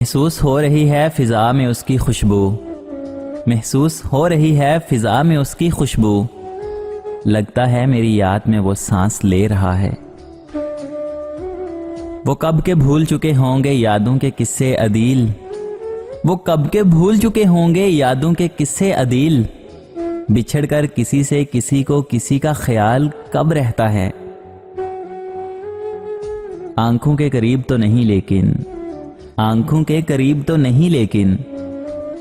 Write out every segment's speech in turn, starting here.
महसूस हो रही है फिजा में उसकी खुशबू, महसूस हो रही है फिजा में उसकी खुशबू। लगता है मेरी याद में वो सांस ले रहा है। वो कब के भूल चुके होंगे यादों के किस्से अदील, वो कब के भूल चुके होंगे यादों के किस्से अदील। बिछड़कर किसी से किसी को किसी का ख्याल कब रहता है। आंखों के करीब तो नहीं लेकिन, आंखों के करीब तो नहीं लेकिन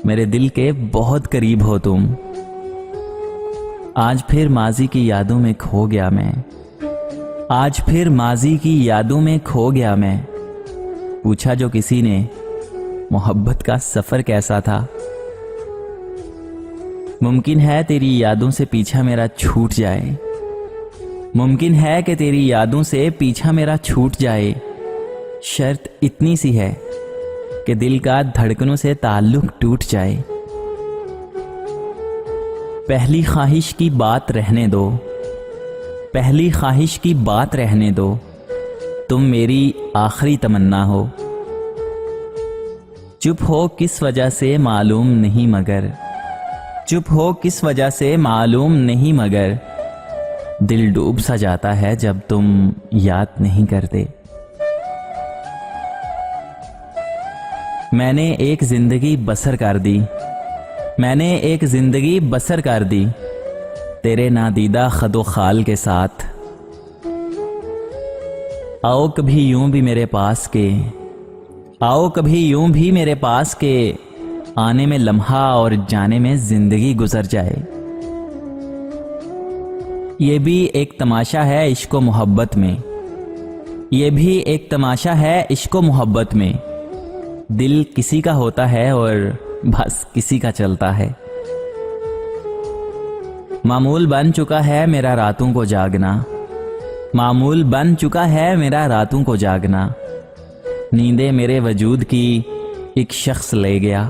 मेरे दिल के बहुत करीब हो तुम। आज फिर माजी की यादों में खो गया मैं, आज फिर माजी की यादों में खो गया मैं। पूछा जो किसी ने मोहब्बत का सफर कैसा था। मुमकिन है तेरी यादों से पीछा मेरा छूट जाए, मुमकिन है कि तेरी यादों से पीछा मेरा छूट जाए। शर्त इतनी सी है कि दिल का धड़कनों से ताल्लुक टूट जाए। पहली ख्वाहिश की बात रहने दो, पहली ख्वाहिश की बात रहने दो। तुम मेरी आखिरी तमन्ना हो। चुप हो किस वजह से मालूम नहीं मगर, चुप हो किस वजह से मालूम नहीं मगर दिल डूब सा जाता है जब तुम याद नहीं करते। मैंने एक जिंदगी बसर कर दी, मैंने एक जिंदगी बसर कर दी तेरे नादीदा खदो खाल के साथ। आओ कभी यूं भी मेरे पास के, आओ कभी यूं भी मेरे पास के आने में लम्हा और जाने में जिंदगी गुजर जाए। ये भी एक तमाशा है इश्को मोहब्बत में, ये भी एक तमाशा है इश्को मोहब्बत में। दिल किसी का होता है और बस किसी का चलता है। मामूल बन चुका है मेरा रातों को जागना, मामूल बन चुका है मेरा रातों को जागना। नींदे मेरे वजूद की एक शख्स ले गया।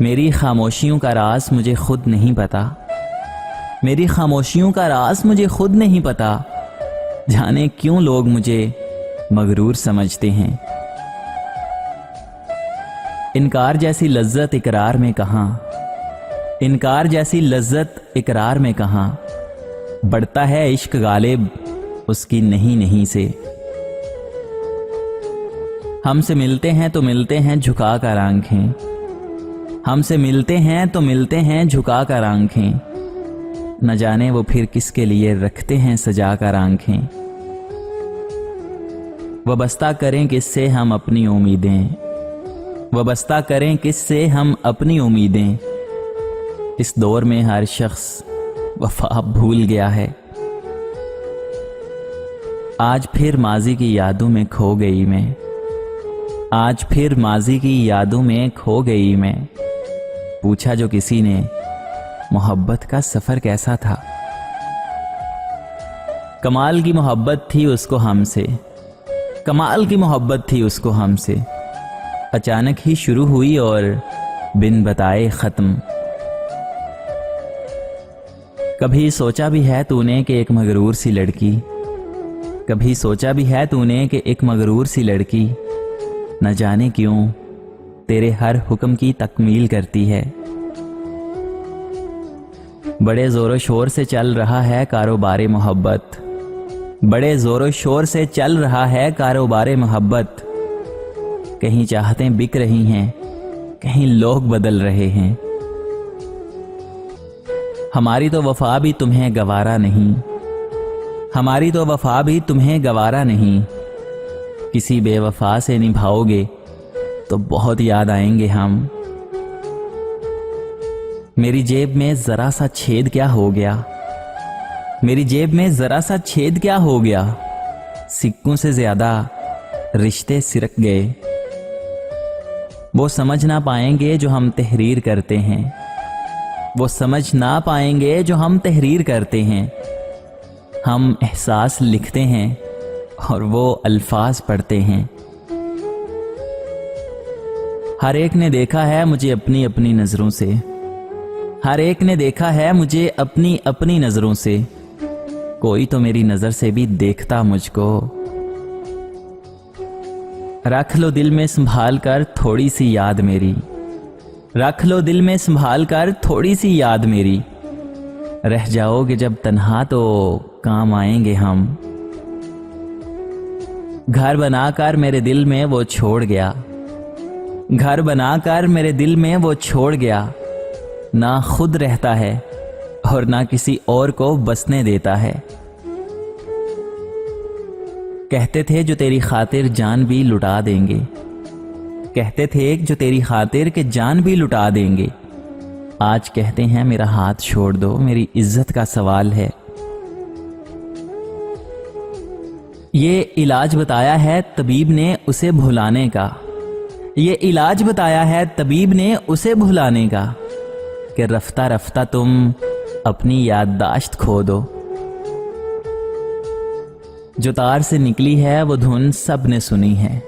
मेरी खामोशियों का राज मुझे खुद नहीं पता, मेरी खामोशियों का राज मुझे खुद नहीं पता। जाने क्यों लोग मुझे मगरूर समझते हैं। इनकार जैसी लज्जत इकरार में कहां, इनकार जैसी लज्जत इकरार में कहां। बढ़ता है इश्क गालिब उसकी नहीं नहीं से। हमसे मिलते हैं तो मिलते हैं झुका कर आंखें, हमसे मिलते हैं तो मिलते हैं झुका कर आंखें। न जाने वो फिर किसके लिए रखते हैं सजा कर आंखें। वाबस्ता करें किससे हम अपनी उम्मीदें, वाबस्ता करें किससे हम अपनी उम्मीदें। इस दौर में हर शख्स वफा भूल गया है। आज फिर माजी की यादों में खो गई मैं, आज फिर माजी की यादों में खो गई मैं। पूछा जो किसी ने मोहब्बत का सफर कैसा था। कमाल की मोहब्बत थी उसको हमसे, कमाल की मोहब्बत थी उसको हमसे। अचानक ही शुरू हुई और बिन बताए खत्म। कभी सोचा भी है तूने कि एक मगरूर सी लड़की, कभी सोचा भी है तूने कि एक मगरूर सी लड़की न जाने क्यों तेरे हर हुक्म की तकमील करती है। बड़े जोरों शोर से चल रहा है कारोबारे मोहब्बत, बड़े जोरों शोर से चल रहा है कारोबारे मोहब्बत। कहीं चाहतें बिक रही हैं, कहीं लोग बदल रहे हैं। हमारी तो वफा भी तुम्हें गवारा नहीं, हमारी तो वफा भी तुम्हें गवारा नहीं। किसी बेवफा से निभाओगे तो बहुत याद आएंगे हम। मेरी जेब में जरा सा छेद क्या हो गया, मेरी जेब में जरा सा छेद क्या हो गया। सिक्कों से ज्यादा रिश्ते सिरक गए। वो समझ ना पाएंगे जो हम तहरीर करते हैं, वो समझ ना पाएंगे जो हम तहरीर करते हैं। हम एहसास लिखते हैं और वो अल्फाज पढ़ते हैं। हर एक ने देखा है मुझे अपनी अपनी नजरों से, हर एक ने देखा है मुझे अपनी अपनी नजरों से। कोई तो मेरी नजर से भी देखता मुझको। रख लो दिल में संभाल कर थोड़ी सी याद मेरी, रख लो दिल में संभाल कर थोड़ी सी याद मेरी। रह जाओगे जब तन्हा तो काम आएंगे हम। घर बनाकर मेरे दिल में वो छोड़ गया, घर बनाकर मेरे दिल में वो छोड़ गया। ना खुद रहता है और ना किसी और को बसने देता है। कहते थे जो तेरी खातिर जान भी लुटा देंगे, कहते थे जो तेरी खातिर के जान भी लुटा देंगे। आज कहते हैं मेरा हाथ छोड़ दो, मेरी इज्जत का सवाल है। ये इलाज बताया है तबीब ने उसे भुलाने का, ये इलाज बताया है तबीब ने उसे भुलाने का, कि रफ्ता रफ्ता तुम अपनी याददाश्त खो दो। जो तार से निकली है वो धुन सब ने सुनी है,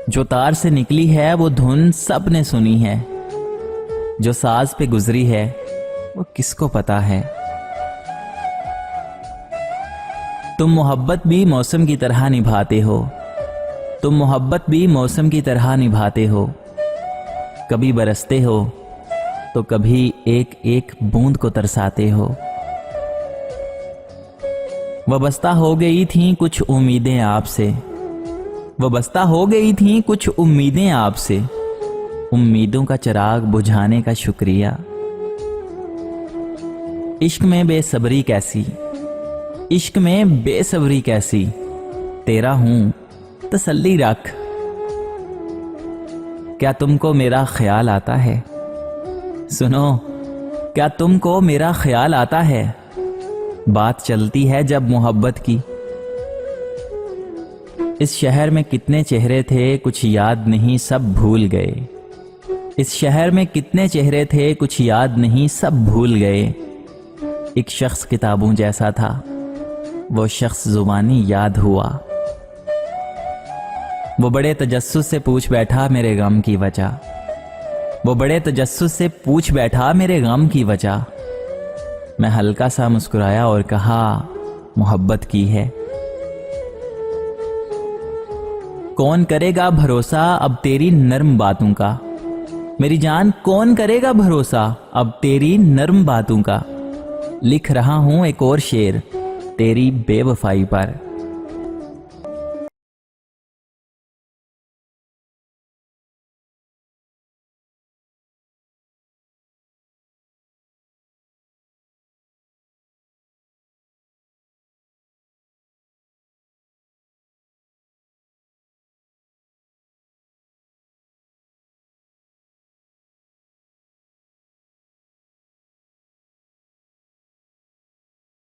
जो तार से निकली है वो धुन सब ने सुनी है। जो साज पे गुजरी है वो किसको पता है। तुम मोहब्बत भी मौसम की तरह निभाते हो, तुम मोहब्बत भी मौसम की तरह निभाते हो। कभी बरसते हो तो कभी एक एक बूंद को तरसाते हो। वाबस्ता हो गई थीं कुछ उम्मीदें आपसे, वाबस्ता हो गई थीं कुछ उम्मीदें आपसे। उम्मीदों का चिराग बुझाने का शुक्रिया। इश्क में बेसब्री कैसी, इश्क में बेसब्री कैसी, तेरा हूं तसल्ली रख। क्या तुमको मेरा ख्याल आता है, सुनो क्या तुमको मेरा ख्याल आता है। बात चलती है जब मोहब्बत की। इस शहर में कितने चेहरे थे कुछ याद नहीं सब भूल गए। इस शहर में कितने चेहरे थे कुछ याद नहीं सब भूल गए। एक शख्स किताबों जैसा था, वो शख्स जुबानी याद हुआ। वो बड़े तजस्सुस से पूछ बैठा मेरे गम की वजह, वो बड़े तजस्सुस से पूछ बैठा मेरे गम की वजह। मैं हल्का सा मुस्कुराया और कहा मोहब्बत की है। कौन करेगा भरोसा अब तेरी नर्म बातों का, मेरी जान कौन करेगा भरोसा अब तेरी नर्म बातों का। लिख रहा हूं एक और शेर तेरी बेवफाई पर।